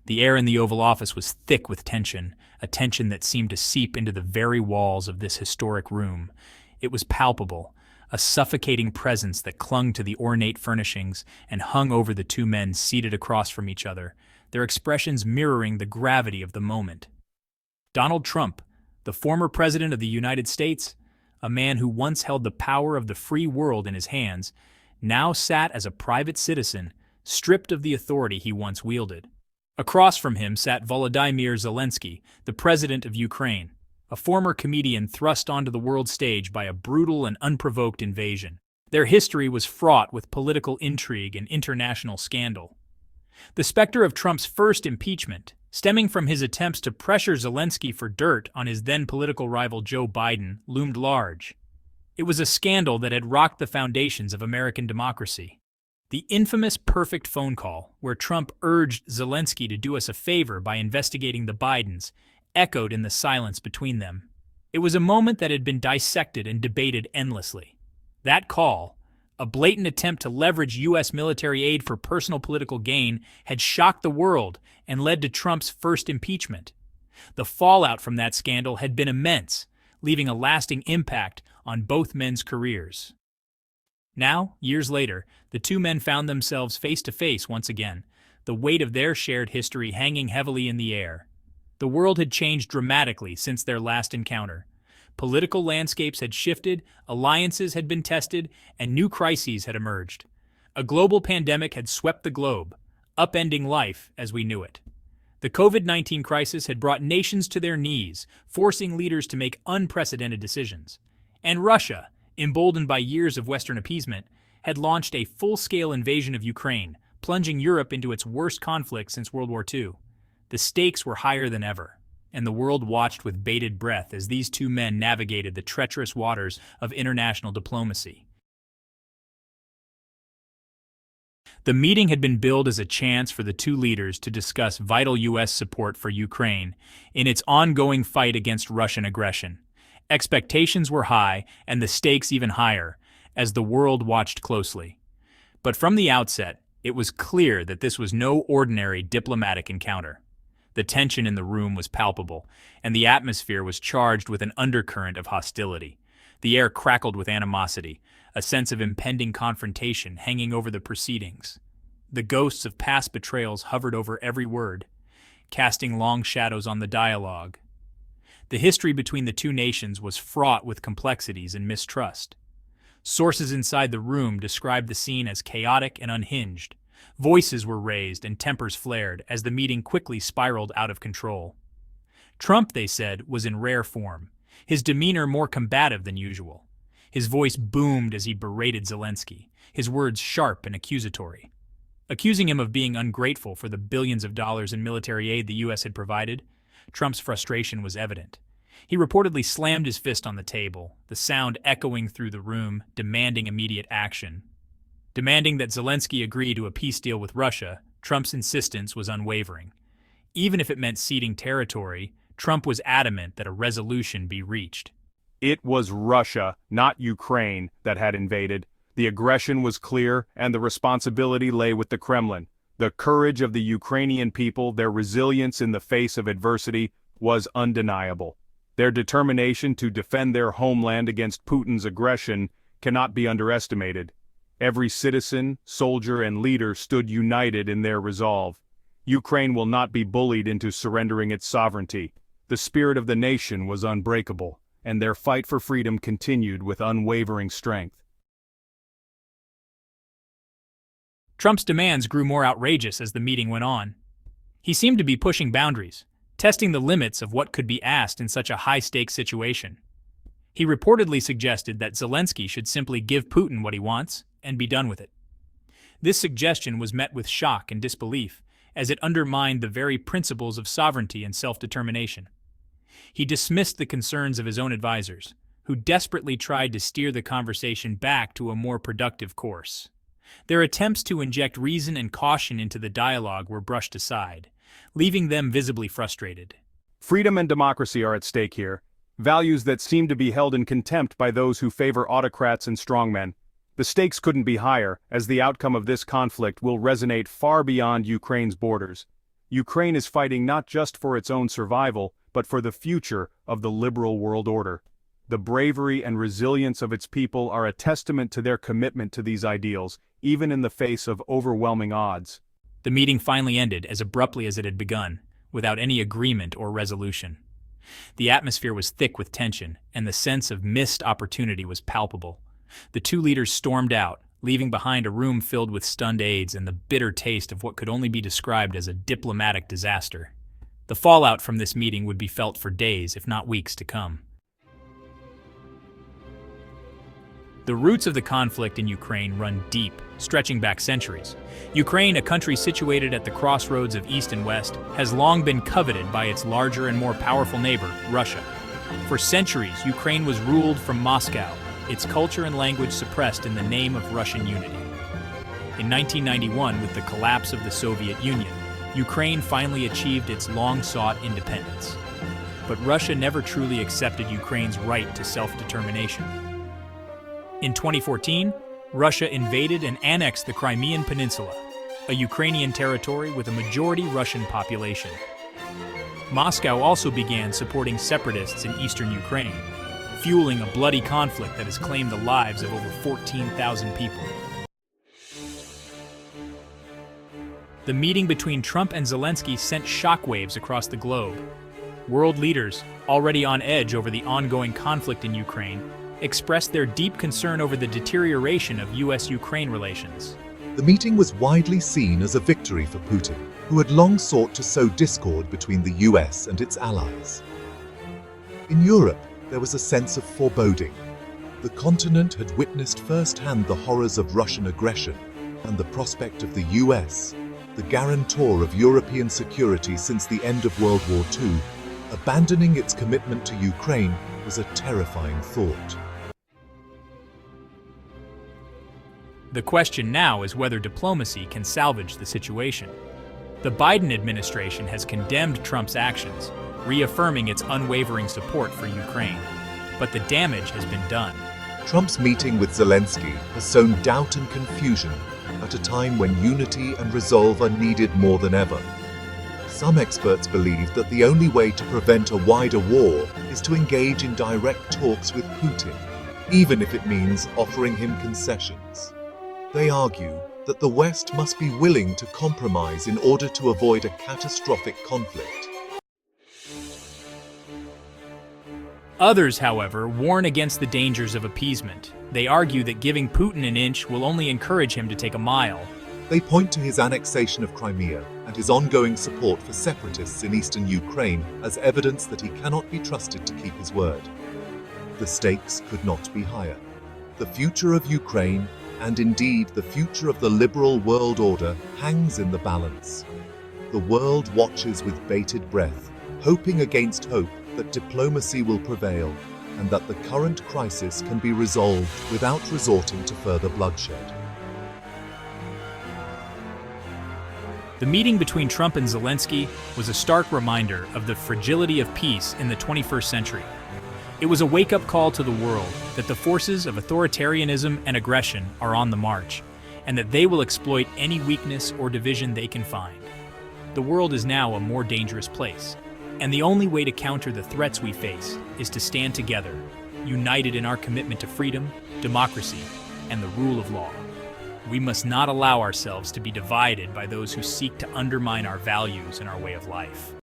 The air in the Oval Office was thick with tension, a tension that seemed to seep into the very walls of this historic room. It was palpable, a suffocating presence that clung to the ornate furnishings and hung over the two men seated across from each other, their expressions mirroring the gravity of the moment. Donald Trump, the former president of the United States, a man who once held the power of the free world in his hands, now sat as a private citizen, stripped of the authority he once wielded. Across from him sat Volodymyr Zelensky, the president of Ukraine, a former comedian thrust onto the world stage by a brutal and unprovoked invasion. Their history was fraught with political intrigue and international scandal. The specter of Trump's first impeachment, stemming from his attempts to pressure Zelensky for dirt on his then political rival Joe Biden, loomed large. It was a scandal that had rocked the foundations of American democracy. The infamous perfect phone call, where Trump urged Zelensky to do us a favor by investigating the Bidens, echoed in the silence between them. It was a moment that had been dissected and debated endlessly. That call, a blatant attempt to leverage U.S. military aid for personal political gain, had shocked the world and led to Trump's first impeachment. The fallout from that scandal had been immense, leaving a lasting impact on both men's careers. Now, years later, the two men found themselves face to face once again, the weight of their shared history hanging heavily in the air. The world had changed dramatically since their last encounter. Political landscapes had shifted, alliances had been tested, and new crises had emerged. A global pandemic had swept the globe, upending life as we knew it. The COVID-19 crisis had brought nations to their knees, forcing leaders to make unprecedented decisions. And Russia, emboldened by years of Western appeasement, had launched a full-scale invasion of Ukraine, plunging Europe into its worst conflict since World War II. The stakes were higher than ever, and the world watched with bated breath as these two men navigated the treacherous waters of international diplomacy. The meeting had been billed as a chance for the two leaders to discuss vital U.S. support for Ukraine in its ongoing fight against Russian aggression. Expectations were high, and the stakes even higher, as the world watched closely. But from the outset, it was clear that this was no ordinary diplomatic encounter. The tension in the room was palpable, and the atmosphere was charged with an undercurrent of hostility. The air crackled with animosity, a sense of impending confrontation hanging over the proceedings. The ghosts of past betrayals hovered over every word, casting long shadows on the dialogue. The history between the two nations was fraught with complexities and mistrust. Sources inside the room described the scene as chaotic and unhinged. Voices were raised and tempers flared as the meeting quickly spiraled out of control. Trump, they said, was in rare form, his demeanor more combative than usual. His voice boomed as he berated Zelensky, his words sharp and accusatory. Accusing him of being ungrateful for the billions of dollars in military aid the U.S. had provided, Trump's frustration was evident. He reportedly slammed his fist on the table, the sound echoing through the room, demanding immediate action. Demanding that Zelensky agree to a peace deal with Russia, Trump's insistence was unwavering. Even if it meant ceding territory, Trump was adamant that a resolution be reached. It was Russia, not Ukraine, that had invaded. The aggression was clear, and the responsibility lay with the Kremlin. The courage of the Ukrainian people, their resilience in the face of adversity, was undeniable. Their determination to defend their homeland against Putin's aggression cannot be underestimated. Every citizen, soldier, and leader stood united in their resolve. Ukraine will not be bullied into surrendering its sovereignty. The spirit of the nation was unbreakable, and their fight for freedom continued with unwavering strength. Trump's demands grew more outrageous as the meeting went on. He seemed to be pushing boundaries, testing the limits of what could be asked in such a high-stakes situation. He reportedly suggested that Zelensky should simply give Putin what he wants and be done with it. This suggestion was met with shock and disbelief, as it undermined the very principles of sovereignty and self-determination. He dismissed the concerns of his own advisors, who desperately tried to steer the conversation back to a more productive course. Their attempts to inject reason and caution into the dialogue were brushed aside, leaving them visibly frustrated. Freedom and democracy are at stake here, values that seem to be held in contempt by those who favor autocrats and strongmen. The stakes couldn't be higher, as the outcome of this conflict will resonate far beyond Ukraine's borders. Ukraine is fighting not just for its own survival, but for the future of the liberal world order. The bravery and resilience of its people are a testament to their commitment to these ideals, even in the face of overwhelming odds. The meeting finally ended as abruptly as it had begun, without any agreement or resolution. The atmosphere was thick with tension, and the sense of missed opportunity was palpable. The two leaders stormed out, leaving behind a room filled with stunned aides and the bitter taste of what could only be described as a diplomatic disaster. The fallout from this meeting would be felt for days, if not weeks, to come. The roots of the conflict in Ukraine run deep, stretching back centuries. Ukraine, a country situated at the crossroads of East and West, has long been coveted by its larger and more powerful neighbor, Russia. For centuries, Ukraine was ruled from Moscow, its culture and language suppressed in the name of Russian unity. In 1991, with the collapse of the Soviet Union, Ukraine finally achieved its long-sought independence. But Russia never truly accepted Ukraine's right to self-determination. In 2014, Russia invaded and annexed the Crimean Peninsula, a Ukrainian territory with a majority Russian population. Moscow also began supporting separatists in eastern Ukraine, fueling a bloody conflict that has claimed the lives of over 14,000 people. The meeting between Trump and Zelensky sent shockwaves across the globe. World leaders, already on edge over the ongoing conflict in Ukraine, expressed their deep concern over the deterioration of U.S.-Ukraine relations. The meeting was widely seen as a victory for Putin, who had long sought to sow discord between the US and its allies. In Europe, there was a sense of foreboding. The continent had witnessed firsthand the horrors of Russian aggression, and the prospect of the US, the guarantor of European security since the end of World War II, abandoning its commitment to Ukraine was a terrifying thought. The question now is whether diplomacy can salvage the situation. The Biden administration has condemned Trump's actions, reaffirming its unwavering support for Ukraine. But the damage has been done. Trump's meeting with Zelensky has sown doubt and confusion at a time when unity and resolve are needed more than ever. Some experts believe that the only way to prevent a wider war is to engage in direct talks with Putin, even if it means offering him concessions. They argue that the West must be willing to compromise in order to avoid a catastrophic conflict. Others, however, warn against the dangers of appeasement. They argue that giving Putin an inch will only encourage him to take a mile. They point to his annexation of Crimea and his ongoing support for separatists in eastern Ukraine as evidence that he cannot be trusted to keep his word. The stakes could not be higher. The future of Ukraine, and indeed the future of the liberal world order, hangs in the balance. The world watches with bated breath, hoping against hope that diplomacy will prevail and that the current crisis can be resolved without resorting to further bloodshed. The meeting between Trump and Zelensky was a stark reminder of the fragility of peace in the 21st century. It was a wake-up call to the world that the forces of authoritarianism and aggression are on the march, and that they will exploit any weakness or division they can find. The world is now a more dangerous place, and the only way to counter the threats we face is to stand together, united in our commitment to freedom, democracy, and the rule of law. We must not allow ourselves to be divided by those who seek to undermine our values and our way of life.